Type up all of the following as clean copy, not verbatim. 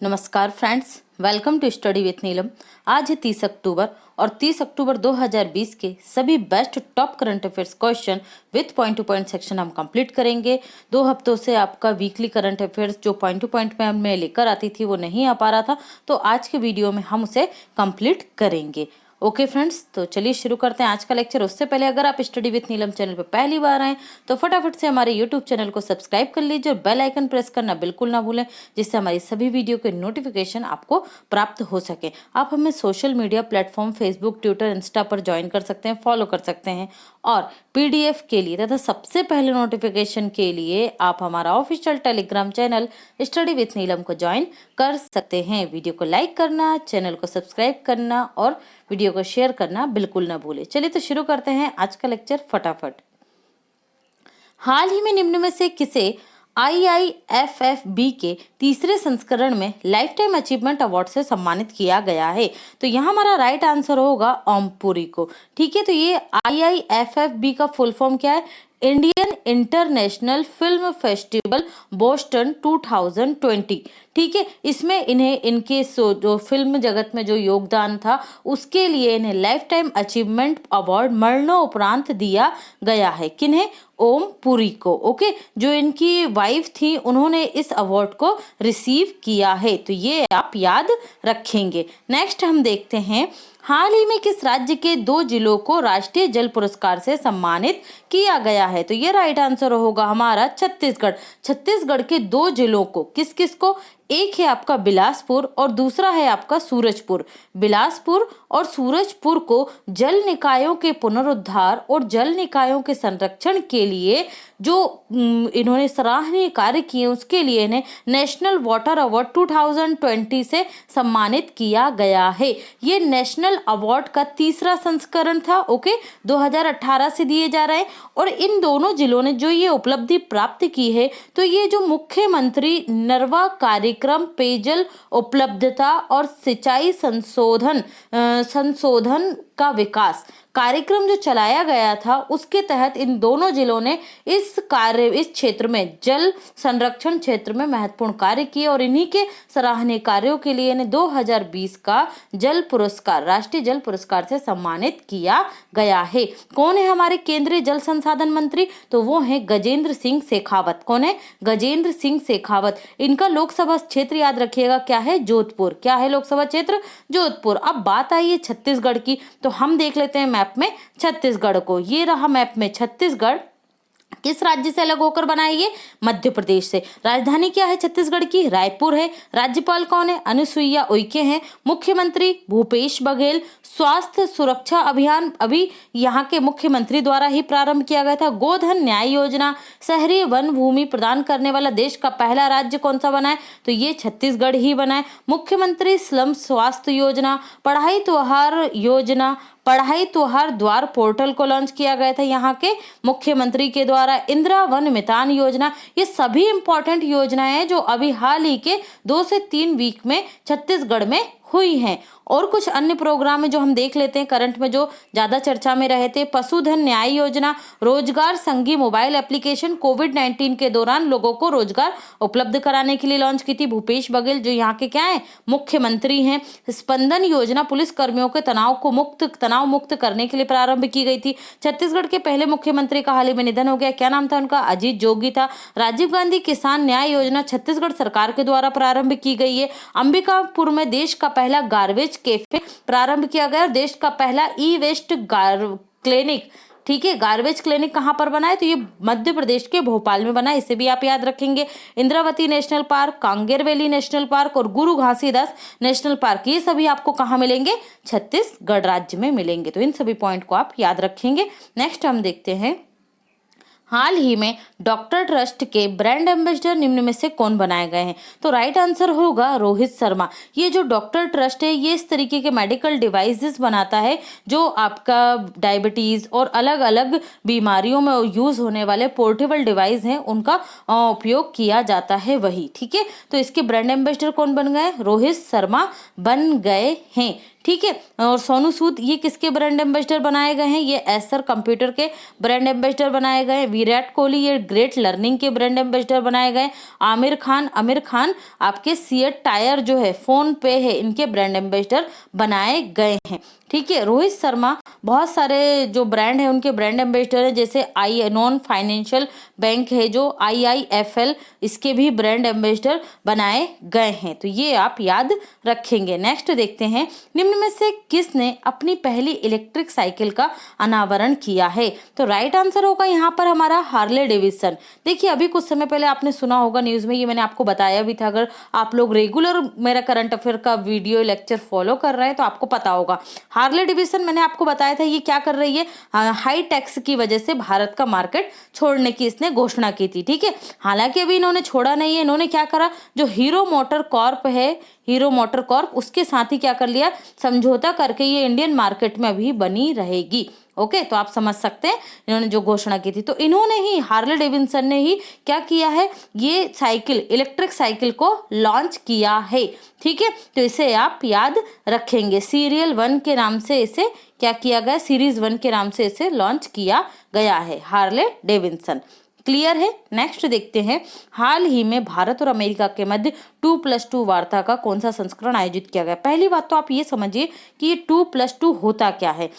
नमस्कार friends, welcome to study with Neelam. आज है 30 अक्टूबर और 30 अक्टूबर 2020 के सभी best top current affairs question with point two point section हम कंप्लीट करेंगे। 2 हफ्तों से आपका वीकली करंट अफेयर्स जो पॉइंट टू पॉइंट में मैं लेकर आती थी वो नहीं आ पा रहा था, तो आज के वीडियो में हम उसे कंप्लीट करेंगे। ओके फ्रेंड्स, तो चलिए शुरू करते हैं आज का लेक्चर। उससे पहले अगर आप स्टडी विथ नीलम चैनल पर पहली बार आए तो फटाफट से हमारे यूट्यूब चैनल को सब्सक्राइब कर लीजिए और बेल आइकन प्रेस करना बिल्कुल ना भूलें, जिससे हमारी सभी वीडियो के नोटिफिकेशन आपको प्राप्त हो सके। आप हमें social media platform Facebook, Twitter, Insta पर ज्वाइन कर सकते हैं, फॉलो कर सकते हैं और पीडीएफ के लिए तथा सबसे पहले नोटिफिकेशन के लिए आप हमारा official Telegram channel study with Neelam को ज्वाइन कर सकते हैं। वीडियो को लाइक करना, चैनल को सब्सक्राइब करना और वीडियो को शेयर करना बिल्कुल ना भूलें। चलिए तो शुरू करते हैं आज का लेक्चर फटाफट। हाल ही में निम्न में से किसे IIFFB के तीसरे संस्करण में लाइफ टाइम अचीवमेंट अवार्ड से सम्मानित किया गया है? तो यहाँ हमारा राइट आंसर होगा ओम पुरी को। ठीक है, तो ये IIFFB का फुल फॉर्म क्या है? Indian international film festival Boston 2020। ठीक है, इसमें इन्हें इनके जो फिल्म जगत में जो योगदान था उसके लिए इन्हें लाइफ टाइम अचीवमेंट अवार्ड मरणोपरांत दिया गया है। किन्हें? ओम पुरी को। ओके, जो इनकी वाइफ थी उन्होंने इस अवार्ड को रिसीव किया है, तो ये आप याद रखेंगे। नेक्स्ट हम देखते हैं, हाल ही में किस राज्य के 2 जिलों को राष्ट्रीय जल पुरस्कार से सम्मानित किया गया है? तो ये राइट आंसर होगा हमारा छत्तीसगढ़। छत्तीसगढ़ के 2 जिलों को, किस किस को? एक है आपका बिलासपुर और दूसरा है आपका सूरजपुर। बिलासपुर और सूरजपुर को जल निकायों के पुनरुद्धार और जल निकायों के संरक्षण के लिए जो इन्होंने सराहनीय कार्य किए उसके लिए इन्हें नेशनल वाटर अवार्ड 2020 से सम्मानित किया गया है। ये नेशनल अवार्ड का तीसरा संस्करण था। ओके, 2018 से दिए जा रहे हैं और इन दोनों जिलों ने जो ये उपलब्धि प्राप्त की है, तो ये जो मुख्यमंत्री नरवा कार्यक्रम पेयजल उपलब्धता और सिंचाई संशोधन का विकास कार्यक्रम जो चलाया गया था उसके तहत इन दोनों जिलों ने इस क्षेत्र में जल संरक्षण क्षेत्र में महत्वपूर्ण कार्य किए और इन्हीं के सराहनीय कार्यों के लिए इन्हें 2020 का जल पुरस्कार, राष्ट्रीय जल पुरस्कार से सम्मानित किया गया है। कौन है हमारे केंद्रीय जल संसाधन मंत्री? तो वो है गजेंद्र सिंह शेखावत। कौन है? गजेंद्र सिंह शेखावत। इनका लोकसभा क्षेत्र याद रखिएगा, क्या है? जोधपुर। क्या है लोकसभा क्षेत्र? जोधपुर। अब बात आई है छत्तीसगढ़ की, तो हम देख लेते हैं मैप में छत्तीसगढ़ को। ये रहा मैप में छत्तीसगढ़। किस राज्य से अलग होकर बना है? ये मध्य प्रदेश से। राजधानी क्या है छत्तीसगढ़ की? रायपुर है। राज्यपाल कौन है? अनुसुईया उइके हैं। मुख्यमंत्री भूपेश बघेल। स्वास्थ्य सुरक्षा अभियान अभी यहाँ के मुख्यमंत्री द्वारा ही प्रारंभ किया गया था। गोधन न्याय योजना, शहरी वन भूमि प्रदान करने वाला देश का पहला राज्य कौन सा बना है? तो ये छत्तीसगढ़ ही बना है। मुख्यमंत्री स्लम स्वास्थ्य योजना, पढ़ाई त्योहार द्वार पोर्टल को लॉन्च किया गया था यहाँ के मुख्यमंत्री के द्वारा। इंदिरा वन मितान योजना, ये सभी इंपॉर्टेंट योजनाएं हैं जो अभी हाल ही के 2 से 3 वीक में छत्तीसगढ़ में हुई हैं। और कुछ अन्य प्रोग्राम है जो हम देख लेते हैं करंट में जो ज्यादा चर्चा में रहे थे। पशुधन न्याय योजना, रोजगार संघी मोबाइल एप्लीकेशन कोविड-19 के दौरान लोगों को रोजगार उपलब्ध कराने के लिए लॉन्च की थी भूपेश बघेल, जो यहाँ के क्या है? मुख्यमंत्री हैं। स्पंदन योजना पुलिस कर्मियों के तनाव मुक्त करने के लिए प्रारंभ की गई थी। छत्तीसगढ़ के पहले मुख्यमंत्री का हाल ही में निधन हो गया। क्या नाम था उनका? अजीत जोगी था। राजीव गांधी किसान न्याय योजना छत्तीसगढ़ सरकार के द्वारा प्रारंभ की गई है। अंबिकापुर में देश का पहला गार्बेज कैफे प्रारंभ किया गया और देश का पहला ई वेस्ट क्लिनिक, ठीक है, गार्बेज क्लिनिक कहां पर बना है? तो ये मध्य प्रदेश के भोपाल में बना है, इसे भी आप याद रखेंगे। Indravati national park, Kanger valley national park और गुरु घासीदास नेशनल पार्क, ये सभी आपको कहां मिलेंगे? छत्तीसगढ़ राज्य में मिलेंगे। तो इन सभी पॉइंट को आप याद रखेंगे। नेक्स्ट हम देखते हैं, हाल ही में डॉक्टर ट्रस्ट के ब्रांड एम्बेसडर निम्न में से कौन बनाए गए हैं? तो राइट आंसर होगा रोहित शर्मा। ये जो डॉक्टर ट्रस्ट है ये इस तरीके के मेडिकल डिवाइसेस बनाता है जो आपका डायबिटीज और अलग अलग बीमारियों में यूज होने वाले पोर्टेबल डिवाइस हैं उनका उपयोग किया जाता है वही। ठीक है, तो इसके ब्रांड एम्बेसडर कौन बन गए? रोहित शर्मा बन गए हैं। ठीक है। और सोनू सूद ये किसके ब्रांड एम्बेसडर बनाए गए हैं, ये एसर कंप्यूटर के ब्रांड एम्बेसडर बनाए गए हैं। विराट कोहली ये ग्रेट लर्निंग के ब्रांड एम्बेसडर बनाए गए। आमिर खान आपके सीएट टायर जो है, फोन पे है, इनके ब्रांड एम्बेसडर बनाए गए हैं। ठीक है। रोहित शर्मा बहुत सारे जो ब्रांड है उनके ब्रांड एम्बेसडर है, जैसे नॉन फाइनेंशियल बैंक है जो IIFL, इसके भी ब्रांड एम्बेसडर बनाए गए हैं। तो ये आप याद रखेंगे। नेक्स्ट देखते हैं, निम्न में से किसने अपनी पहली इलेक्ट्रिक साइकिल का अनावरण किया है। तो राइट आंसर होगा यहाँ पर हमारा हार्ले डेविडसन। देखिए अभी कुछ समय पहले आपने सुना होगा न्यूज में, ये मैंने आपको बताया भी था। अगर आप लोग रेगुलर मेरा करंट अफेयर का वीडियो लेक्चर फॉलो कर रहे हैं तो आपको पता होगा। हार्ले डेविडसन मैंने आपको बताया था ये क्या कर रही है, हाई टैक्स की वजह से भारत का मार्केट छोड़ने की इसने घोषणा की थी। ठीक है। हालांकि अभी इन्होंने छोड़ा नहीं है, इन्होंने क्या करा, जो हीरो मोटर कॉर्प है, हीरो मोटर कॉर्प, उसके साथ ही क्या कर लिया, समझौता करके ये इंडियन मार्केट में अभी बनी रहेगी। ओके, तो आप समझ सकते हैं इन्होंने जो घोषणा की थी, तो इन्होंने ही, हार्ले डेविडसन ने ही क्या किया है, ये साइकिल, इलेक्ट्रिक साइकिल को लॉन्च किया है। ठीक है। तो इसे आप याद रखेंगे। सीरियल 1 के नाम से इसे क्या किया गया, सीरीज 1 के नाम से इसे लॉन्च किया गया है, हार्ले डेविडसन। क्लियर है। नेक्स्ट देखते हैं, हाल ही में भारत और अमेरिका के मध्य 2+2 वार्ता का कौन सा संस्करण आयोजित किया गया। पहली बात तो आप ये समझिए कि ये 2+2 होता क्या है।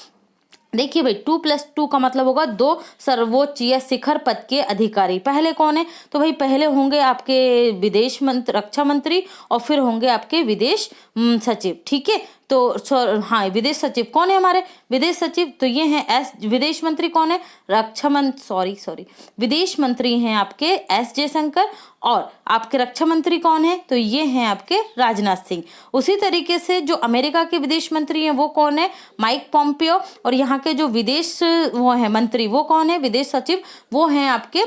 देखिए भाई, 2+2 का मतलब होगा 2 सर्वोच्च या शिखर पद के अधिकारी। पहले कौन है, तो भाई पहले होंगे आपके विदेश मंत्री, रक्षा मंत्री, और फिर होंगे आपके विदेश सचिव। ठीक है। तो हाँ, विदेश सचिव कौन है हमारे, विदेश सचिव तो ये हैं विदेश मंत्री कौन है, विदेश मंत्री हैं आपके एस जयशंकर, और आपके रक्षा मंत्री कौन है, तो ये हैं आपके राजनाथ सिंह। उसी तरीके से जो अमेरिका के विदेश मंत्री हैं वो कौन है, माइक पॉम्पियो, और यहाँ के जो विदेश वो है मंत्री वो कौन है, विदेश सचिव, वो हैं आपके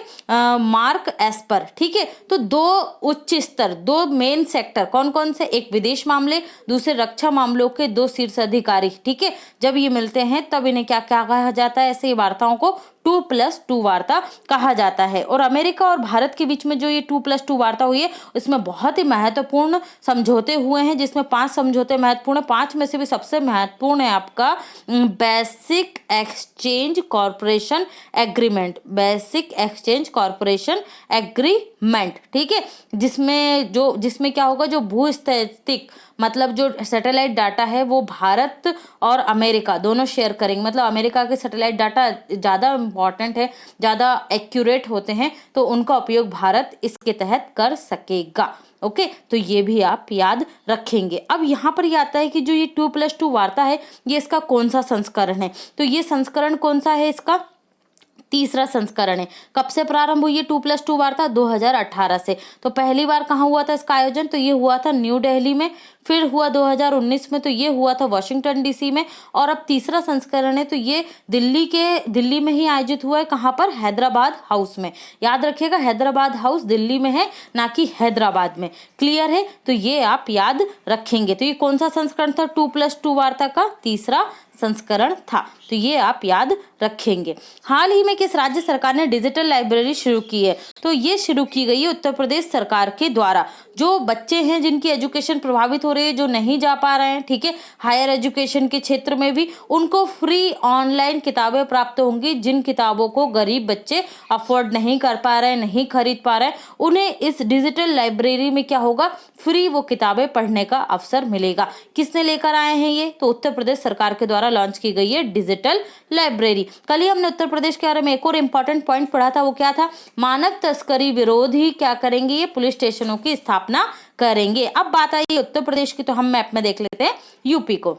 मार्क एस्पर। ठीक है। तो 2 उच्च स्तर, 2 मेन सेक्टर कौन कौन से, एक विदेश मामले, दूसरे रक्षा मामलों के 2 शीर्ष अधिकारी। ठीक है। जब ये मिलते हैं तब इन्हें क्या क्या कहा जाता है, ऐसे वार्ताओं को 2+2 वार्ता कहा जाता है। और अमेरिका और भारत के बीच में जो ये 2+2 वार्ता हुई है, इसमें बहुत ही महत्वपूर्ण समझौते हुए हैं, जिसमें 5 समझौते महत्वपूर्ण, 5 में से भी सबसे महत्वपूर्ण है आपका basic exchange corporation agreement, basic exchange corporation agreement. ठीक है। जिसमें क्या होगा, जो भूस्थितिक मतलब जो सैटेलाइट डाटा है वो भारत और अमेरिका दोनों शेयर करेंगे। मतलब अमेरिका के सैटेलाइट डाटा ज़्यादा इंपॉर्टेंट है, ज़्यादा एक्यूरेट होते हैं, तो उनका उपयोग भारत इसके तहत कर सकेगा। ओके, तो ये भी आप याद रखेंगे। अब यहाँ पर ये आता है कि जो ये 2+2 वार्ता है, ये इसका कौन सा संस्करण है। तो ये संस्करण कौन सा है, इसका तीसरा संस्करण है। कब से प्रारंभ हुई है 2+2 वार्ता, 2018 से। तो पहली बार कहाँ हुआ था इसका आयोजन, तो ये हुआ था न्यू दिल्ली में, फिर हुआ 2019 में, तो ये हुआ था वॉशिंगटन DC में, और अब तीसरा संस्करण है तो ये दिल्ली में ही आयोजित हुआ है। कहाँ पर, हैदराबाद हाउस में। याद रखिएगा, हैदराबाद हाउस दिल्ली में है, ना कि हैदराबाद में। क्लियर है। तो ये आप याद रखेंगे। तो ये कौन सा संस्करण था, 2+2 वार्ता का तीसरा संस्करण था। तो ये आप याद रखेंगे। हाल ही में किस राज्य सरकार ने डिजिटल लाइब्रेरी शुरू की है, तो ये शुरू की गई है उत्तर प्रदेश सरकार के द्वारा। जो बच्चे हैं जिनकी एजुकेशन प्रभावित हो रही है, जो नहीं जा पा रहे हैं, ठीक है, हायर एजुकेशन के क्षेत्र में भी, उनको फ्री ऑनलाइन किताबें प्राप्त होंगी। जिन किताबों को गरीब बच्चे अफोर्ड नहीं कर पा रहे हैं, नहीं खरीद पा रहे हैं, उन्हें इस डिजिटल लाइब्रेरी में क्या होगा, फ्री वो किताबें पढ़ने का अवसर मिलेगा। किसने लेकर आए हैं ये, तो उत्तर प्रदेश सरकार के द्वारा लॉन्च की गई है डिजिटल लाइब्रेरी। कल ही हमने उत्तर प्रदेश के बारे में एक और इंपॉर्टेंट पॉइंट पढ़ा था, वो क्या था, मानव तस्करी विरोधी क्या करेंगे, ये पुलिस स्टेशनों की स्थापना करेंगे। अब बात आई उत्तर प्रदेश की, तो हम मैप में देख लेते हैं यूपी को।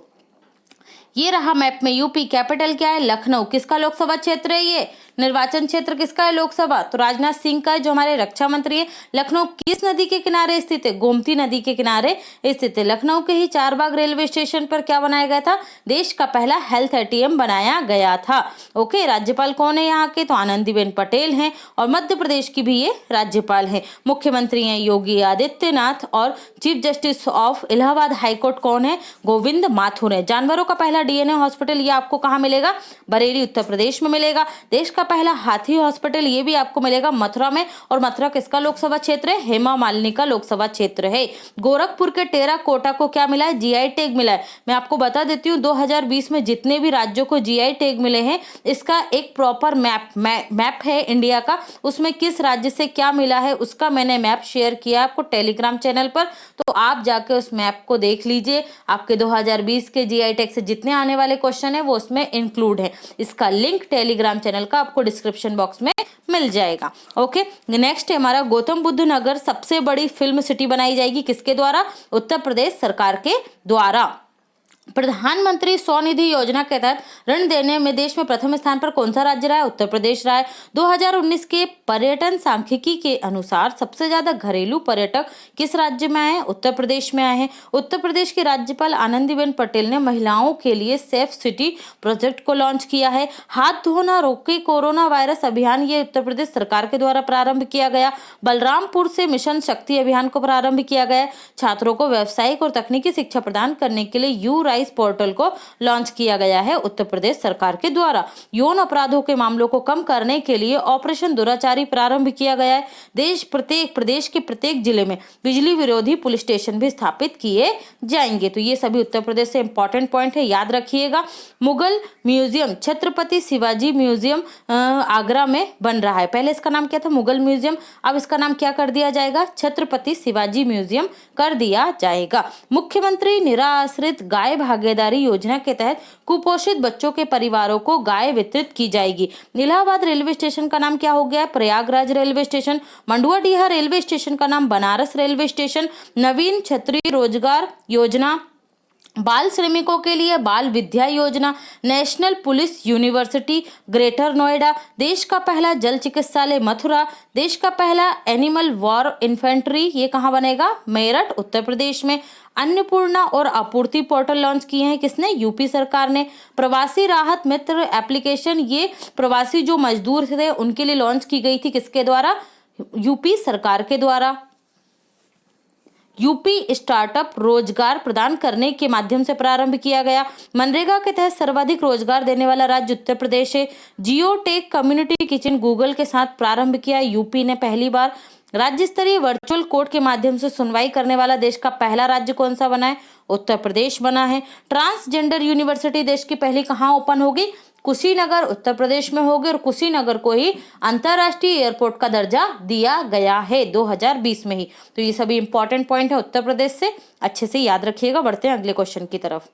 ये रहा मैप में यूपी। कैपिटल क्या है, लखनऊ। किसका लोकसभा क्षेत्र है ये, निर्वाचन क्षेत्र किसका है, लोकसभा, तो राजनाथ सिंह का है, जो हमारे रक्षा मंत्री है। लखनऊ किस नदी के किनारे स्थित है, गोमती नदी के किनारे स्थित है। लखनऊ के ही चारबाग रेलवे स्टेशन पर क्या बनाया गया था, देश का पहला हेल्थ ATM बनाया गया था। ओके, राज्यपाल कौन है यहाँ के, तो आनंदीबेन पटेल हैं, और मध्य प्रदेश की भी ये राज्यपाल है। मुख्यमंत्री हैं योगी आदित्यनाथ, और chief justice of Allahabad high court कौन है, गोविंद माथुर है। जानवरों का पहला DNA हॉस्पिटल ये आपको कहाँ मिलेगा, बरेली उत्तर प्रदेश में मिलेगा। देश का पहला हाथी हॉस्पिटल ये भी आपको मिलेगा मथुरा में, और मथुरा किसका लोकसभा क्षेत्र है? हेमा मालिनी का लोकसभा क्षेत्र है। गोरखपुर के टेराकोटा को क्या मिला है? जीआई टैग मिला है। मैं आपको बता देती हूँ 2020 में जितने भी राज्यों को जीआई टैग मिले हैं, इसका एक प्रॉपर मैप है इंडिया का, उसमें किस राज्य से क्या मिला है उसका मैंने मैप शेयर किया आपको टेलीग्राम चैनल पर, तो आप जाके उस मैप को देख लीजिए। आपके 2020 के जीआई टैग से जितने आने वाले क्वेश्चन है वो उसमें इंक्लूड है। इसका लिंक टेलीग्राम चैनल का आपको डिस्क्रिप्शन बॉक्स में मिल जाएगा। ओके, नेक्स्ट है हमारा गौतम बुद्ध नगर सबसे बड़ी फिल्म सिटी बनाई जाएगी किसके द्वारा? उत्तर प्रदेश सरकार के द्वारा। प्रधानमंत्री स्वनिधि योजना के तहत ऋण देने में देश में प्रथम स्थान पर कौन सा राज्य रहा है? उत्तर प्रदेश रहा है। 2019 के पर्यटन सांख्यिकी के अनुसार सबसे ज्यादा घरेलू पर्यटक किस राज्य में आए हैं? उत्तर प्रदेश में आए हैं। उत्तर प्रदेश की राज्यपाल आनंदीबेन पटेल ने महिलाओं के लिए सेफ सिटी प्रोजेक्ट को लॉन्च किया है। हाथ धोना रोके कोरोना वायरस अभियान, ये उत्तर प्रदेश सरकार के द्वारा प्रारंभ किया गया। बलरामपुर से मिशन शक्ति अभियान को प्रारंभ किया गया। छात्रों को व्यावसायिक और तकनीकी शिक्षा प्रदान करने के लिए यू राइस पोर्टल को लॉन्च किया गया है उत्तर प्रदेश सरकार के द्वारा। यौन अपराधों के मामलों को कम करने के लिए ऑपरेशन दुराचारी प्रारंभ किया गया है। प्रदेश के प्रत्येक जिले में बिजली विरोधी पुलिस स्टेशन भी स्थापित किए जाएंगे। तो ये सभी उत्तर प्रदेश से इंपॉर्टेंट पॉइंट है, याद रखिएगा। मुगल म्यूजियम छत्रपति शिवाजी म्यूजियम आगरा में बन रहा है। पहले इसका नाम क्या था? मुगल म्यूजियम। अब इसका नाम क्या कर दिया जाएगा? छत्रपति शिवाजी म्यूजियम कर दिया जाएगा। मुख्यमंत्री निराश्रित गाय भागीदारी योजना के तहत कुपोषित बच्चों के परिवारों को गाय वितरित की जाएगी। इलाहाबाद रेलवे स्टेशन का नाम क्या हो गया? Prayagraj railway station. Manduadih railway station का नाम बनारस रेलवे स्टेशन। नवीन क्षेत्रीय रोजगार योजना, बाल श्रमिकों के लिए बाल विद्या योजना, national police university greater Noida, देश का पहला जल चिकित्सालय मथुरा, देश का पहला एनिमल वॉर इन्फेंट्री, ये कहाँ बनेगा? मेरठ उत्तर प्रदेश में। अन्नपूर्णा और आपूर्ति पोर्टल लॉन्च किए हैं किसने? यूपी सरकार ने। प्रवासी राहत मित्र एप्लीकेशन, ये प्रवासी जो मजदूर थे उनके लिए लॉन्च की गई थी, किसके द्वारा? यूपी सरकार के द्वारा। यूपी स्टार्टअप रोजगार प्रदान करने के माध्यम से प्रारंभ किया गया। मनरेगा के तहत सर्वाधिक रोजगार देने वाला राज्य उत्तर प्रदेश है। जियोटेक कम्युनिटी किचन गूगल के साथ प्रारंभ किया यूपी ने पहली बार। राज्य स्तरीय वर्चुअल कोर्ट के माध्यम से सुनवाई करने वाला देश का पहला राज्य कौन सा बना है? उत्तर प्रदेश बना है। ट्रांसजेंडर यूनिवर्सिटी देश की पहली कहाँ ओपन होगी? कुशीनगर उत्तर प्रदेश में होगी, और कुशीनगर को ही अंतरराष्ट्रीय एयरपोर्ट का दर्जा दिया गया है 2020 में ही। तो ये सभी इंपॉर्टेंट पॉइंट है उत्तर प्रदेश से, अच्छे से याद रखिएगा। बढ़ते हैं अगले क्वेश्चन की तरफ।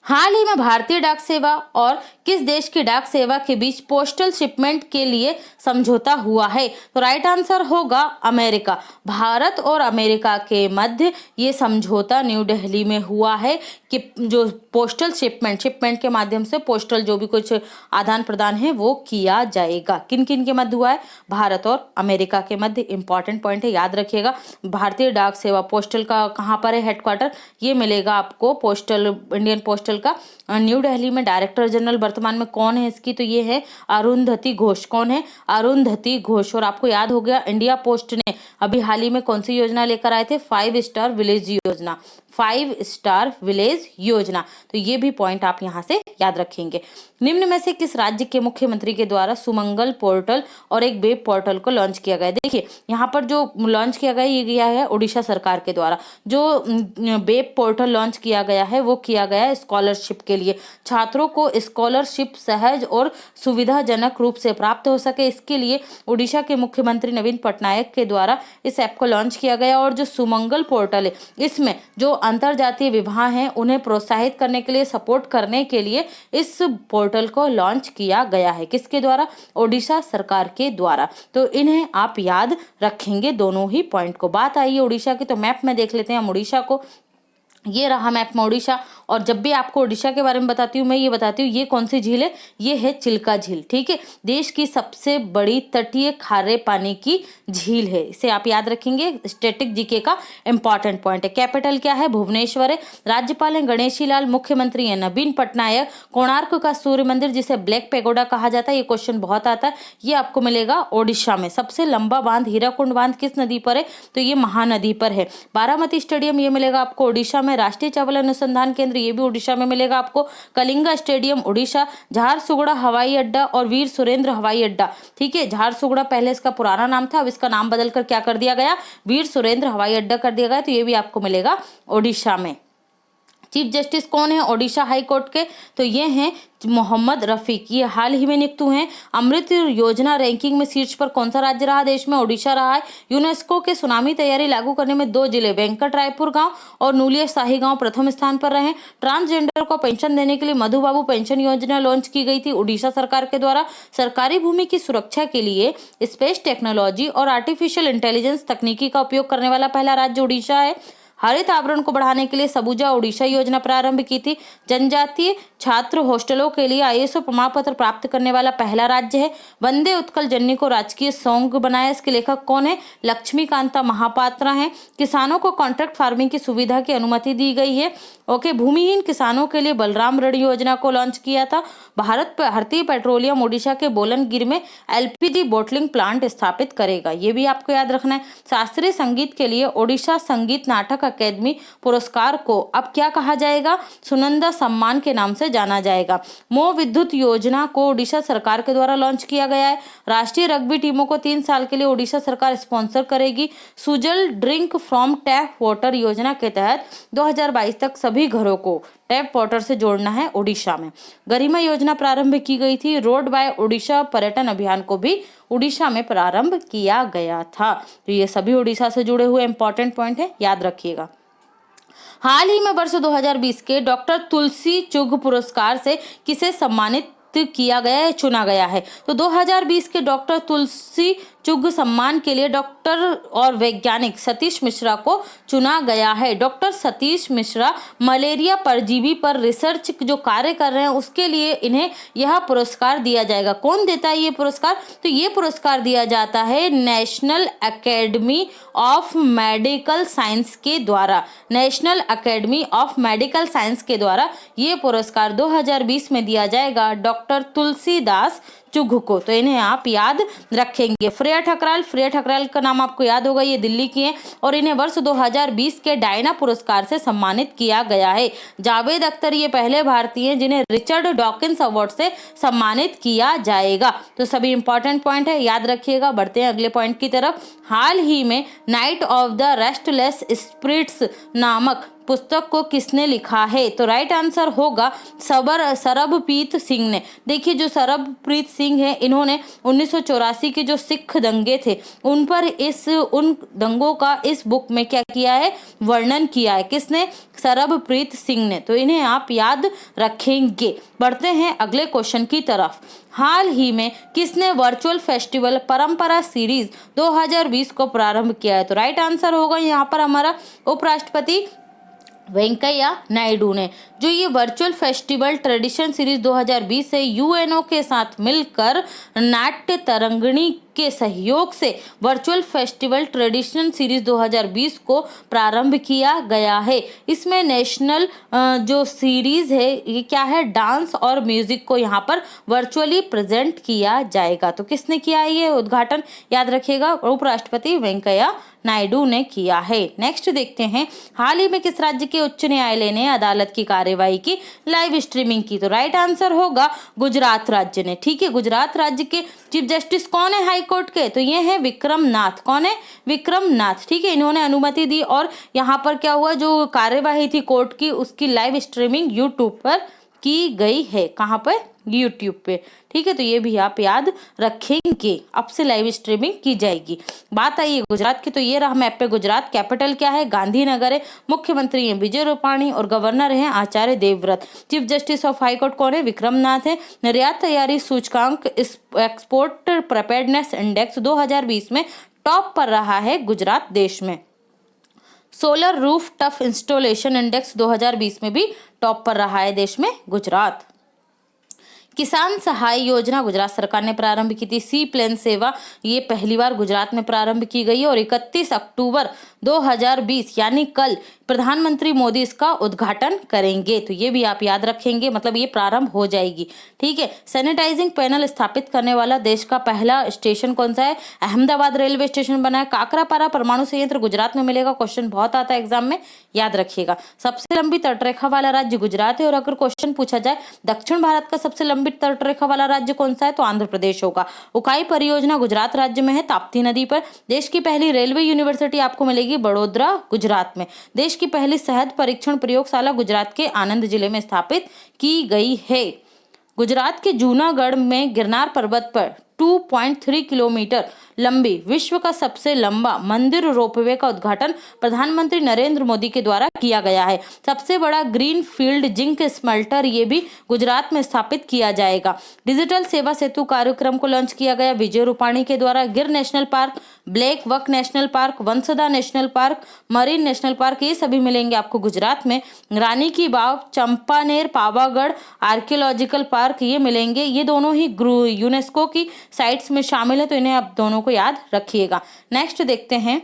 हाल ही में भारतीय डाक सेवा और किस देश की डाक सेवा के बीच पोस्टल शिपमेंट के लिए समझौता हुआ है? तो राइट आंसर होगा अमेरिका। भारत और अमेरिका के मध्य ये समझौता न्यू दिल्ली में हुआ है कि जो पोस्टल शिपमेंट के माध्यम से पोस्टल जो भी कुछ आदान प्रदान है वो किया जाएगा। किन किन के मध्य हुआ है? भारत और अमेरिका के मध्य। इंपॉर्टेंट पॉइंट है, याद रखिएगा। भारतीय डाक सेवा पोस्टल का कहाँ पर है हेडक्वार्टर? ये मिलेगा आपको पोस्टल, इंडियन पोस्टल का न्यू दिल्ली में। डायरेक्टर जनरल वर्तमान में कौन है इसकी? तो ये है अरुंधति घोष। कौन है? अरुंधति घोष। और आपको याद हो गया इंडिया पोस्ट ने अभी हाल ही में कौन सी योजना लेकर आए थे? 5 स्टार विलेज योजना। 5 स्टार विलेज योजना। तो ये भी पॉइंट आप यहाँ से याद रखेंगे। निम्न में से किस राज्य के मुख्यमंत्री के द्वारा सुमंगल पोर्टल और एक वेब पोर्टल को लॉन्च किया गया? देखिए यहाँ पर जो लॉन्च किया गया ये गया है उड़ीसा सरकार के द्वारा। जो वेब पोर्टल लॉन्च किया गया है वो किया गया है स्कॉलरशिप के लिए। छात्रों को स्कॉलरशिप सहज और सुविधाजनक रूप से प्राप्त हो सके, इसके लिए उड़ीसा के मुख्यमंत्री नवीन पटनायक के द्वारा इस ऐप को लॉन्च किया गया। और जो सुमंगल पोर्टल है इसमें जो अंतरजातीय विवाह हैं उन्हें प्रोत्साहित करने के लिए, सपोर्ट करने के लिए इस पोर्टल को लॉन्च किया गया है। किसके द्वारा? ओडिशा सरकार के द्वारा। तो इन्हें आप याद रखेंगे दोनों ही पॉइंट को। बात आई है उड़ीसा की, तो मैप में देख लेते हैं हम उड़ीसा को। ये रहा मैप में उड़ीसा। और जब भी आपको उड़ीसा के बारे में बताती हूँ मैं ये बताती हूँ ये कौन सी झील है? ये है चिल्का झील। ठीक है, देश की सबसे बड़ी तटीय खारे पानी की झील है। इसे आप याद रखेंगे, स्टैटिक जीके का इंपॉर्टेंट पॉइंट है। कैपिटल क्या है? भुवनेश्वर है। राज्यपाल है गणेशी लाल। मुख्यमंत्री है नवीन पटनायक। कोणार्क का सूर्य मंदिर जिसे ब्लैक पेगोडा कहा जाता है, ये क्वेश्चन बहुत आता है, ये आपको मिलेगा ओडिशा में। सबसे लंबा बांध हीराकुंड बांध किस नदी पर है? तो ये महानदी पर है। बारामती स्टेडियम ये मिलेगा आपको ओडिशा में। राष्ट्रीय चावल अनुसंधान केंद्र ये भी उड़ीसा में मिलेगा आपको। कलिंगा स्टेडियम उड़ीसा, झारसुगुड़ा हवाई अड्डा और वीर सुरेंद्र हवाई अड्डा, ठीक है। झारसुगुड़ा पहले इसका पुराना नाम था, अब इसका नाम बदलकर क्या कर दिया गया, वीर सुरेंद्र हवाई अड्डा कर दिया गया, तो ये भी आपको मिलेगा उड़ीसा में। चीफ जस्टिस कौन है ओडिशा हाई कोर्ट के, तो ये हैं मोहम्मद रफीक, ये हाल ही में नियुक्त हुए हैं। अमृत योजना रैंकिंग में शीर्ष पर कौन सा राज्य रहा, देश में ओडिशा रहा है। यूनेस्को के सुनामी तैयारी लागू करने में 2 जिले वेंकट रायपुर गांव और नूलिया शाही गांव प्रथम स्थान पर रहे। ट्रांसजेंडर को पेंशन देने के लिए मधु बाबू पेंशन योजना लॉन्च की गई थी उड़ीसा सरकार के द्वारा। सरकारी भूमि की सुरक्षा के लिए स्पेस टेक्नोलॉजी और आर्टिफिशियल इंटेलिजेंस तकनीकी का उपयोग करने वाला पहला राज्य उड़ीसा है। हरित आवरण को बढ़ाने के लिए सबुजा ओडिशा योजना प्रारंभ की थी। जनजातीय छात्र हॉस्टलों के लिए आईएसओ प्रमाण पत्र प्राप्त करने वाला पहला राज्य है। वंदे उत्कल जननी को राजकीय सॉन्ग बनाया, इसके लेखक कौन है, लक्ष्मीकांता महापात्र हैं। किसानों को कॉन्ट्रैक्ट फार्मिंग की सुविधा की अनुमति दी गई है। ओके, भूमिहीन किसानों के लिए बलराम ऋण योजना को लॉन्च किया था। भारतीय पेट्रोलियम ओडिशा के बोलनगिर में एलपीजी बोटलिंग प्लांट स्थापित करेगा, ये भी आपको याद रखना है। शास्त्रीय संगीत के लिए ओडिशा संगीत नाटक अकेदमी पुरस्कार को अब क्या कहा जाएगा, सुनंदा सम्मान के नाम से जाना जाएगा। मोह विद्युत योजना को ओडिशा सरकार के द्वारा लॉन्च किया गया है। राष्ट्रीय रग्बी टीमों को 3 साल के लिए ओडिशा सरकार स्पॉन्सर करेगी। Sujal drink from tap water योजना के तहत 2022 तक सभी घरों को टैप वाटर से जोड़ना है ओडिशा में। गरिमा योजना प्रारंभ की गई थी। रोड बाय ओडिशा पर्यटन अभियान को भी उड़ीसा में प्रारंभ किया गया था। तो ये सभी उड़ीसा से जुड़े हुए इंपॉर्टेंट पॉइंट है, याद रखिएगा। हाल ही में वर्ष 2020 के डॉक्टर तुलसी चुघ पुरस्कार से किसे सम्मानित किया गया है, चुना गया है, तो 2020 के डॉक्टर तुलसी चुघ सम्मान के लिए डॉक्टर और वैज्ञानिक सतीश मिश्रा को चुना गया है। डॉक्टर सतीश मिश्रा मलेरिया परजीवी पर रिसर्च जो कार्य कर रहे हैं उसके लिए इन्हें यह पुरस्कार दिया जाएगा। कौन देता है ये पुरस्कार, तो ये पुरस्कार दिया जाता है national academy of medical science के द्वारा। National academy of medical science के द्वारा ये पुरस्कार 2020 में दिया जाएगा डॉक्टर तुलसीदास चुघ को, तो इन्हें आप याद रखेंगे। फ्रेया ठकराल का नाम आपको याद होगा, ये दिल्ली की हैं और इन्हें वर्ष 2020 के डायना पुरस्कार से सम्मानित किया गया है। जावेद अख्तर ये पहले भारतीय हैं जिन्हें रिचर्ड डॉकिंस अवार्ड से सम्मानित किया जाएगा। तो सभी इंपॉर्टेंट पॉइंट है, याद रखिएगा। बढ़ते हैं अगले पॉइंट की तरफ। हाल ही में night of the restless spirits नामक पुस्तक को किसने लिखा है, तो राइट आंसर होगा सरबप्रीत सिंह ने। देखिए जो सरबप्रीत सिंह है, इन्होंने 1984 के जो सिख दंगे थे उन दंगों का इस बुक में क्या किया है, वर्णन किया है। किसने, सरबप्रीत सिंह ने, तो इन्हें आप याद रखेंगे। बढ़ते हैं अगले क्वेश्चन की तरफ। हाल ही में किसने वर्चुअल फेस्टिवल परंपरा सीरीज 2020 को प्रारंभ किया है, तो राइट आंसर होगा यहाँ पर हमारा उपराष्ट्रपति वेंकैया नायडू ने। जो ये वर्चुअल फेस्टिवल ट्रेडिशन सीरीज 2020 है, यूएनओ के साथ मिलकर नाट्य तरंगिणी के सहयोग से वर्चुअल फेस्टिवल ट्रेडिशन सीरीज 2020 को प्रारंभ किया गया है। इसमें नेशनल जो सीरीज है ये क्या है, डांस और म्यूजिक को यहाँ पर वर्चुअली प्रेजेंट किया जाएगा। तो किसने किया है ये उद्घाटन, याद रखिएगा, उपराष्ट्रपति वेंकैया नायडू ने किया है। नेक्स्ट देखते हैं, हाल ही में किस राज्य के उच्च न्यायालय ने अदालत की कार्यवाही की लाइव स्ट्रीमिंग की, तो राइट आंसर होगा गुजरात राज्य ने। ठीक है, गुजरात राज्य के चीफ जस्टिस कौन है हाई कोर्ट के, तो ये है विक्रम नाथ। कौन है, विक्रम नाथ। ठीक है, इन्होंने अनुमति दी और यहाँ पर क्या हुआ, जो कार्यवाही थी कोर्ट की उसकी लाइव स्ट्रीमिंग यूट्यूब पर की गई है। कहाँ पे, यूट्यूब पे। ठीक है, तो ये भी आप याद रखेंगे, अब से लाइव स्ट्रीमिंग की जाएगी। बात आई है गुजरात की, तो ये रहा मैप पे गुजरात। कैपिटल क्या है, गांधीनगर है। मुख्यमंत्री हैं विजय रूपाणी और गवर्नर हैं Acharya Devvrat. Chief justice of high court कौन है, विक्रम नाथ है। निर्यात तैयारी सूचकांक एक्सपोर्ट प्रिपेयर्डनेस इंडेक्स 2020 में टॉप पर रहा है गुजरात देश में। Solar roof tough installation index 2020 में भी टॉप पर रहा है देश में गुजरात। किसान सहाय योजना गुजरात सरकार ने प्रारंभ की थी। सी प्लेन सेवा ये पहली बार गुजरात में प्रारंभ की गई है और 31 अक्टूबर 2020 यानी कल प्रधानमंत्री मोदी इसका उद्घाटन करेंगे। तो ये भी आप याद रखेंगे, मतलब ये प्रारंभ हो जाएगी। ठीक है। सैनिटाइजिंग पैनल स्थापित करने वाला देश का पहला स्टेशन कौन सा है? अहमदाबाद रेलवे स्टेशन बना है। काकरापारा परमाणु संयंत्र गुजरात में मिलेगा। क्वेश्चन बहुत आता है एग्जाम में, याद रखिएगा। सबसे लंबी तटरेखा वाला राज्य गुजरात है। और अगर क्वेश्चन पूछा जाए दक्षिण भारत का सबसे लंबी तटरेखा वाला राज्य कौन सा है, तो आंध्र प्रदेश होगा। उकाई परियोजना गुजरात राज्य में है, ताप्ती नदी पर। देश की पहली रेलवे यूनिवर्सिटी आपको मिलेगी बड़ोदरा गुजरात में। देश की पहली शहद परीक्षण प्रयोगशाला गुजरात के आनंद जिले में स्थापित की गई है। गुजरात के जूनागढ़ में गिरनार पर्वत पर 2.3 किलोमीटर लंबी विश्व का सबसे लंबा मंदिर रोपवे का उद्घाटन प्रधानमंत्री नरेंद्र मोदी के द्वारा किया गया है। सबसे बड़ा ग्रीन फील्ड जिंक स्मेल्टर ये भी गुजरात में स्थापित किया जाएगा। डिजिटल सेवा सेतु कार्यक्रम को लॉन्च किया गया विजय रूपाणी के द्वारा। Gir national park, black buck national park, Vansda national park, marine national park ये सभी मिलेंगे आपको गुजरात में। रानी की बाव, चंपानेर, पावागढ़ आर्कियोलॉजिकल पार्क ये मिलेंगे। ये दोनों ही यूनेस्को की साइट्स में शामिल है, तो इन्हें आप दोनों को याद रखिएगा। नेक्स्ट देखते हैं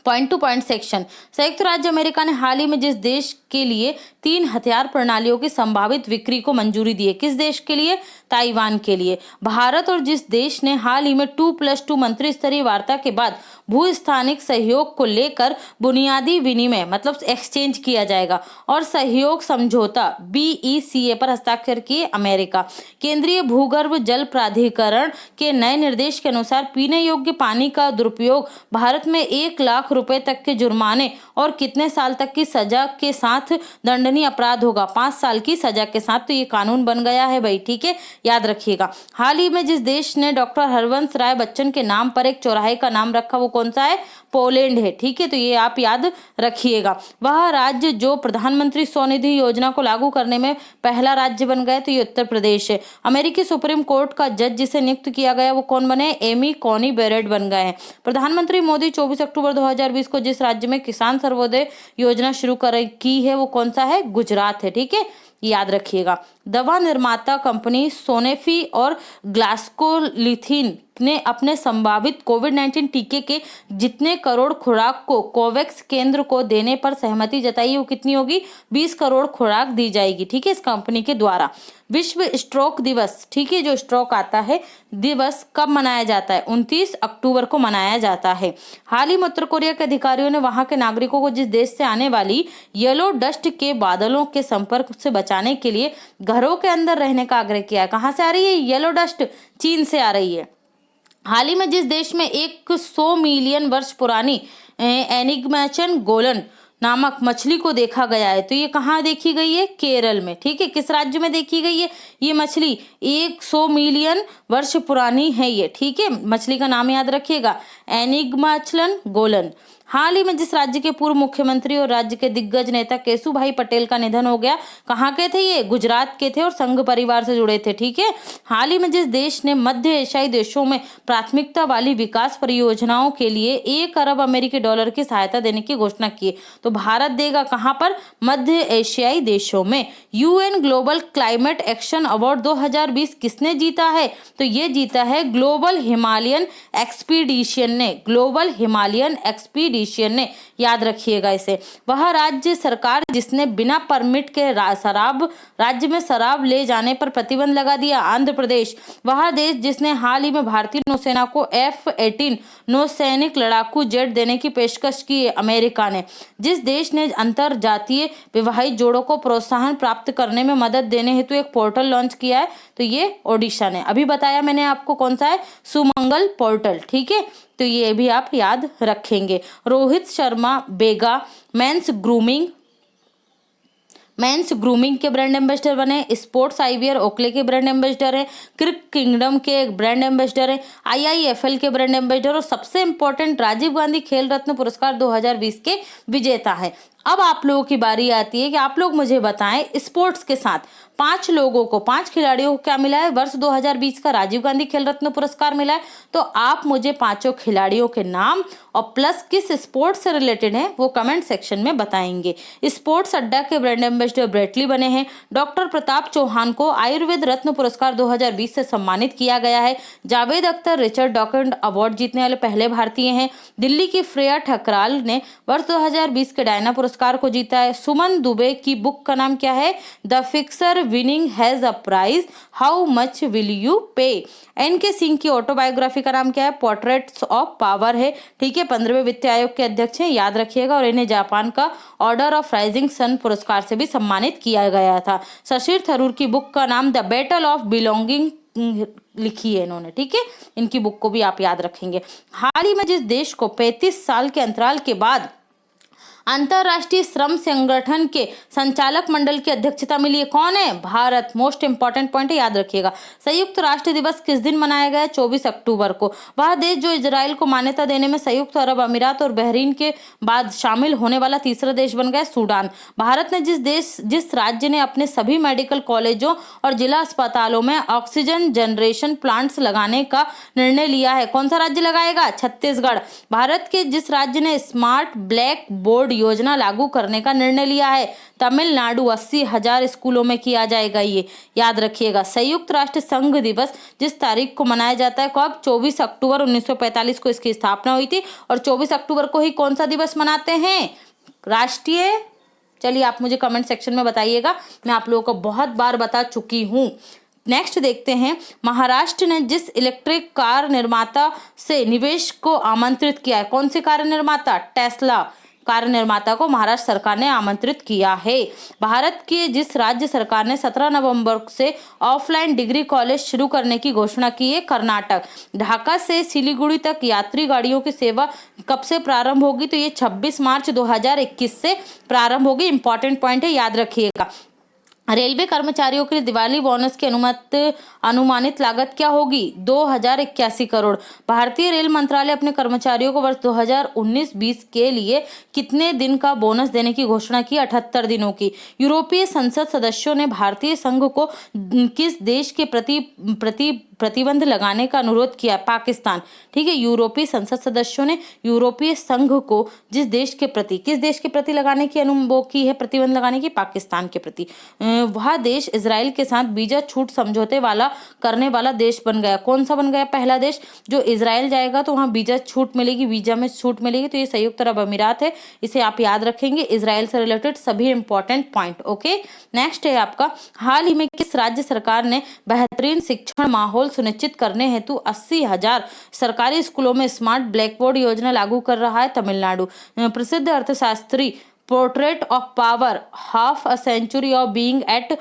पॉइंट टू पॉइंट सेक्शन। संयुक्त राज्य अमेरिका ने हाल ही में जिस देश के लिए 3 हथियार प्रणालियों की संभावित बिक्री को मंजूरी दी है, किस देश के लिए? ताइवान के लिए। भारत और जिस देश ने हाल ही में 2+2 मंत्री स्तरीय वार्ता के बाद भूस्थानिक सहयोग को लेकर बुनियादी विनिमय मतलब एक्सचेंज किया जाएगा और सहयोग समझौता BECA पर हस्ताक्षर किए? अमेरिका। केंद्रीय भूगर्भ जल प्राधिकरण के नए निर्देश के अनुसार पीने योग्य पानी का दुरुपयोग भारत में 1 लाख रुपए तक के जुर्माने और कितने साल तक की सजा के साथ दंडनीय अपराध होगा? 5 साल की सजा के साथ। तो ये कानून बन गया है भाई, ठीक है, याद रखिएगा। हाल ही में जिस देश ने डॉक्टर हरवंश राय बच्चन के नाम पर एक चौराहे का नाम रखा वो कौन सा है? पोलैंड है, ठीक है, तो ये आप याद रखिएगा। वह राज्य जो प्रधानमंत्री स्वनिधि योजना को लागू करने में पहला राज्य बन गया तो ये उत्तर प्रदेश है। अमेरिकी सुप्रीम कोर्ट का जज जिसे नियुक्त किया गया वो कौन बने? एमी कॉनी बेरेट बन गए हैं। प्रधानमंत्री मोदी 24 अक्टूबर 2020 को जिस राज्य में किसान सर्वोदय योजना शुरू की है वो कौन सा है? गुजरात है, ठीक है, याद रखिएगा। दवा निर्माता कंपनी सोनेफी और ग्लास्कोलिथिन ने अपने संभावित कोविड-19 टीके के जितने करोड़ खुराक को कोवैक्स केंद्र को देने पर सहमति जताई वो कितनी होगी? 20 करोड़ खुराक दी जाएगी, ठीक है, इस कंपनी के द्वारा। विश्व स्ट्रोक दिवस, ठीक है, जो स्ट्रोक आता है दिवस कब मनाया जाता है? 29 अक्टूबर को मनाया जाता है। हाल ही में उत्तर कोरिया के अधिकारियों ने वहां के नागरिकों को जिस देश से आने वाली येलो डस्ट के बादलों के संपर्क से बचाने के लिए घरों के अंदर रहने का आग्रह किया है। कहां से आ रही है येलो डस्ट? चीन से आ रही है। हाल ही में जिस देश में 100 मिलियन वर्ष पुरानी एनिग्मैचन गोलन नामक मछली को देखा गया है तो ये कहाँ देखी गई है? केरल में, ठीक है। किस राज्य में देखी गई है ये मछली? 100 मिलियन वर्ष पुरानी है ये, ठीक है। मछली का नाम याद रखिएगा, एनिग्मैचन गोलन। हाल ही में जिस राज्य के पूर्व मुख्यमंत्री और राज्य के दिग्गज नेता केशुभाई पटेल का निधन हो गया, कहाँ के थे ये? गुजरात के थे और संघ परिवार से जुड़े थे, ठीक है। हाल ही में जिस देश ने मध्य एशियाई देशों में प्राथमिकता वाली विकास परियोजनाओं के लिए 1 अरब अमेरिकी डॉलर की सहायता देने की घोषणा की है तो भारत देगा कहाँ पर? मध्य एशियाई देशों में। UN global climate action award 2020 किसने जीता है? तो ये जीता है ग्लोबल हिमालयन एक्सपीडिशन ने। ग्लोबल हिमालयन एक्सपीडिशन ने, याद रखिएगा इसे। वह राज्य सरकार जिसने बिना परमिट के राज्य में शराब ले जाने पर प्रतिबंध लगा दिया, आंध्र प्रदेश। वह देश जिसने हाल ही में भारतीय नौसेना को F-18 नौसैनिक लड़ाकू जेट देने की पेशकश की है, अमेरिका ने। जिस देश ने अंतरजातीय विवाहित जोड़ों को प्रोत्साहन प्राप्त करने में मदद देने हेतु एक पोर्टल लॉन्च किया है तो ये ओडिशा ने। अभी बताया मैंने आपको कौन सा है? सुमंगल पोर्टल, ठीक है, तो ये भी आप याद रखेंगे। रोहित शर्मा बेगा मेंस ग्रूमिंग के ब्रांड एम्बेसडर बने। स्पोर्ट्स आईवियर ओकले के ब्रांड एम्बेसडर है। क्रिक किंगडम के ब्रांड एम्बेसडर है। IIFL के ब्रांड एम्बेसडर और सबसे इंपॉर्टेंट राजीव गांधी खेल रत्न पुरस्कार 2020 के विजेता है। अब आप लोगों की बारी आती है कि आप लोग मुझे बताएं स्पोर्ट्स के साथ 5 खिलाड़ियों को क्या मिला है। वर्ष 2020 का राजीव गांधी खेल रत्न पुरस्कार मिला है। तो आप मुझे 5 खिलाड़ियों के नाम और प्लस किस स्पोर्ट्स से रिलेटेड है वो कमेंट सेक्शन में बताएंगे। स्पोर्ट्स अड्डा के ब्रांड एम्बेसडर ब्रेटली बने हैं। डॉक्टर प्रताप चौहान को आयुर्वेद रत्न पुरस्कार 2020 से सम्मानित किया गया है। जावेद अख्तर रिचर्ड डॉकन अवार्ड जीतने वाले पहले भारतीय हैं। दिल्ली की श्रेया ठकराल ने वर्ष 2020 के डायना पुरस्कार को जीता है। सुमन दुबे की बुक का नाम क्या है? The fixer winning has a prize, how much will you pay. N K. Singh की ऑटोबायोग्राफी का नाम क्या है? पोर्ट्रेट्स ऑफ पावर है। ठीक है, 15वें वित्त आयोग के अध्यक्ष हैं, याद रखिएगा। और इन्हें जापान का ऑर्डर ऑफ राइजिंग सन पुरस्कार से भी सम्मानित किया गया था। शशिर थरूर की बुक का नाम द बैटल ऑफ बिलोंगिंग लिखी है इन्होंने। ठीक है, इनकी बुक को भी आप याद रखेंगे। हाल ही में जिस देश को 35 साल के अंतराल के बाद अंतरराष्ट्रीय श्रम संगठन के संचालक मंडल की अध्यक्षता मिली है, कौन है? भारत। मोस्ट इंपॉर्टेंट पॉइंट है, याद रखिएगा। संयुक्त राष्ट्र दिवस किस दिन मनाया गया? 24 अक्टूबर को। वह देश जो इजराइल को मान्यता देने में संयुक्त अरब अमीरात और बहरीन के बाद शामिल होने वाला तीसरा देश बन गया, सूडान। भारत ने जिस राज्य ने अपने सभी मेडिकल कॉलेजों और जिला अस्पतालों में ऑक्सीजन जनरेशन प्लांट्स लगाने का निर्णय लिया है, कौन सा राज्य लगाएगा? छत्तीसगढ़। भारत के जिस राज्य ने स्मार्ट ब्लैक बोर्ड योजना लागू करने का निर्णय लिया है, तमिलनाडु। 80,000 स्कूलों में किया जाएगा ये, याद रखिएगा। संयुक्त राष्ट्र संघ दिवस जिस तारीख को मनाया जाता है, कब? 24 अक्टूबर 1945 को इसकी स्थापना हुई थी। और 24 अक्टूबर को ही कौन सा दिवस मनाते हैं? राष्ट्रीय। चलिए आप मुझे कमेंट सेक्शन में बताइएगा, मैं आप लोगों को बहुत बार बता चुकी हूँ। नेक्स्ट देखते हैं, महाराष्ट्र ने जिस इलेक्ट्रिक कार निर्माता से निवेश को आमंत्रित किया है, कौन से कार निर्माता? टेस्ला कार निर्माता को महाराष्ट्र सरकार ने आमंत्रित किया है। भारत के जिस राज्य सरकार ने 17 नवंबर से ऑफलाइन डिग्री कॉलेज शुरू करने की घोषणा की है, कर्नाटक। ढाका से सिलीगुड़ी तक यात्री गाड़ियों की सेवा कब से प्रारंभ होगी? तो ये 26 मार्च 2021 से प्रारंभ होगी। इंपॉर्टेंट पॉइंट है, याद रखिएगा। रेलवे कर्मचारियों के लिए दिवाली बोनस की अनुमानित लागत क्या होगी? 2081 करोड़। भारतीय रेल मंत्रालय अपने कर्मचारियों को वर्ष 2019-20 के लिए कितने दिन का बोनस देने की घोषणा की? 78 दिनों की। यूरोपीय संसद सदस्यों ने भारतीय संघ को किस देश के प्रति प्रतिबंध लगाने का अनुरोध किया? पाकिस्तान। ठीक है, यूरोपीय संसद सदस्यों ने यूरोपीय संघ को किस देश के प्रति लगाने की वो की है, प्रतिबंध लगाने की? पाकिस्तान के प्रति। वह देश इजराइल के साथ वीजा छूट समझौते वाला करने वाला देश बन गया। कौन सा बन गया? पहला देश। जो इजराइल जाएगा तो वहाँ वीजा छूट मिलेगी, वीजा में छूट मिलेगी, तो ये संयुक्त अरब अमीरात है। इसे आप याद रखेंगे, इजराइल से रिलेटेड सभी इंपॉर्टेंट पॉइंट। ओके, नेक्स्ट है आपका, हाल ही में किस राज्य सरकार ने बेहतरीन शिक्षण माहौल सुनिश्चित करने हेतु 80,000 सरकारी स्कूलों में स्मार्ट ब्लैक बोर्ड योजना लागू कर रहा है? तमिलनाडु। प्रसिद्ध अर्थशास्त्री portrait of power, half a century of being at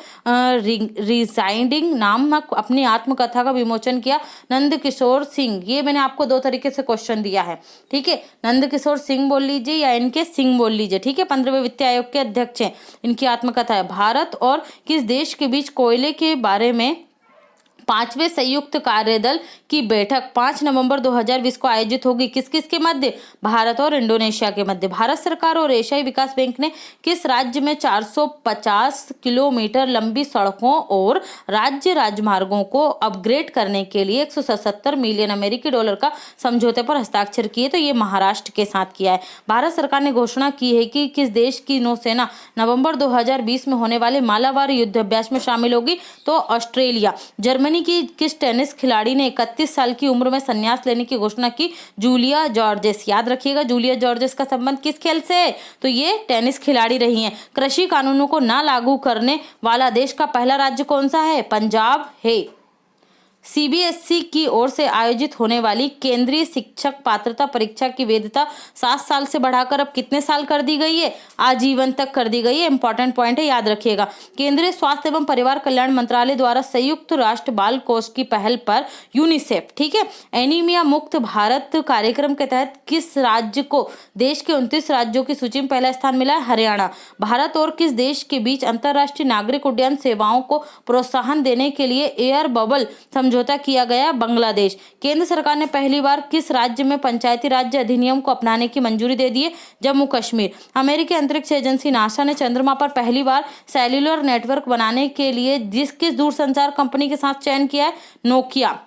residing नामक अपनी आत्मकथा का विमोचन किया नंद किशोर सिंह। ये मैंने आपको 2 तरीके से क्वेश्चन दिया है। ठीक है, नंद किशोर सिंह बोल लीजिए या इनके सिंह बोल लीजिए। ठीक है, 15वें वित्त आयोग के अध्यक्ष हैं। इनकी आत्मकथा है, भारत और किस देश के बीच कोयले के बारे में 5वें संयुक्त कार्यदल की बैठक 5 नवंबर 2020 को आयोजित होगी? किस किस के मध्य? भारत और इंडोनेशिया के मध्य। भारत सरकार और एशियाई विकास बैंक ने किस राज्य में 450 किलोमीटर लंबी सड़कों और राज्य राजमार्गों को अपग्रेड करने के लिए 177 मिलियन अमेरिकी डॉलर का समझौते पर हस्ताक्षर किए? तो ये महाराष्ट्र के साथ किया है। भारत सरकार ने घोषणा की है कि किस देश की नौसेना नवंबर 2020 में होने वाले मालाबार युद्ध अभ्यास में शामिल होगी? तो ऑस्ट्रेलिया। जर्मनी की किस टेनिस खिलाड़ी ने 31 साल की उम्र में संन्यास लेने की घोषणा की? Julia George's. याद रखिएगा, जूलिया जॉर्जेस का संबंध किस खेल से है? तो ये टेनिस खिलाड़ी रही हैं। कृषि कानूनों को ना लागू करने वाला देश का पहला राज्य कौन सा है? पंजाब है। सीबीएसई की ओर से आयोजित होने वाली केंद्रीय शिक्षक पात्रता परीक्षा की वैधता 7 साल से बढ़ाकर अब कितने साल कर दी गई है? आजीवन तक कर दी गई है। इंपॉर्टेंट पॉइंट है, याद रखिएगा। केंद्रीय स्वास्थ्य एवं परिवार कल्याण मंत्रालय द्वारा संयुक्त राष्ट्र बाल कोष की पहल पर यूनिसेफ, ठीक है, एनीमिया मुक्त भारत कार्यक्रम के तहत किस राज्य को देश के 29 राज्यों की सूची में पहला स्थान मिला है? हरियाणा। भारत और किस देश के बीच अंतरराष्ट्रीय नागरिक उड्डयन सेवाओं को प्रोत्साहन देने के लिए एयर बबल समझौता किया गया बांग्लादेश। केंद्र सरकार ने पहली बार किस राज्य में पंचायती राज्य अधिनियम को अपनाने की मंजूरी दे दी है? जम्मू कश्मीर। अमेरिकी अंतरिक्ष एजेंसी नासा ने चंद्रमा पर पहली बार सेल्युलर नेटवर्क बनाने के लिए किस दूरसंचार कंपनी के साथ चयन किया है? नोकिया।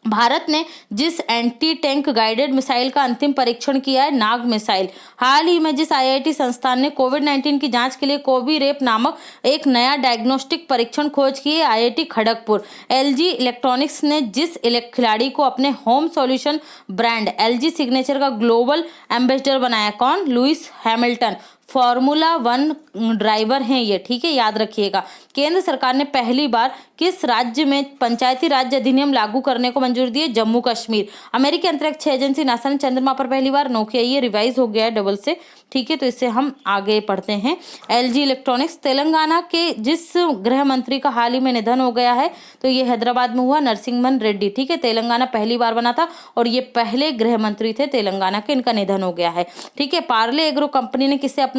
भारत ने जिस एंटी टैंक गाइडेड मिसाइल का अंतिम परीक्षण किया है? नाग मिसाइल। हाल ही में जिस आईआईटी संस्थान ने कोविड-19 की जांच के लिए कोविरेप नामक एक नया डायग्नोस्टिक परीक्षण खोज की है? आईआईटी खड़गपुर। एलजी इलेक्ट्रॉनिक्स ने जिस खिलाड़ी को अपने home solution brand LG signature का ग्लोबल एम्बेसडर बनाया? कौन? Lewis Hamilton. फॉर्मूला 1 ड्राइवर हैं ये, ठीक है, याद रखिएगा। केंद्र सरकार ने पहली बार किस राज्य में पंचायती राज्य अधिनियम लागू करने को मंजूरी दी है? जम्मू कश्मीर। अमेरिकी अंतरिक्ष एजेंसी नासा ने चंद्रमा पर पहली बार नोकिया, ये रिवाइज हो गया है डबल से, ठीक है। तो इससे हम आगे पढ़ते हैं। LG electronics. तेलंगाना के जिस गृह मंत्री का हाल ही में निधन हो गया है? तो ये हैदराबाद में हुआ, नरसिंहमन रेड्डी, ठीक है। तेलंगाना पहली बार बना था और ये पहले गृह मंत्री थे तेलंगाना के, इनका निधन हो गया है, ठीक है। पार्ले एग्रो कंपनी ने किसे अपना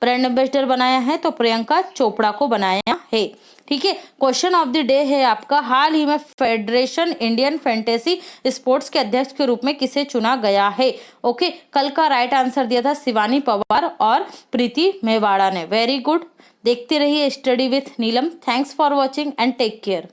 ब्रांड एम्बेसडर बनाया है? तो प्रियंका चोपड़ा को बनाया है, ठीक है। क्वेश्चन ऑफ द डे है आपका, हाल ही में फेडरेशन इंडियन फैंटेसी स्पोर्ट्स के अध्यक्ष के रूप में किसे चुना गया है? ओके, कल का राइट आंसर दिया था शिवानी पवार और प्रीति मेवाड़ा ने। वेरी गुड। देखते रहिए study with Neelam. Thanks for watching and take care.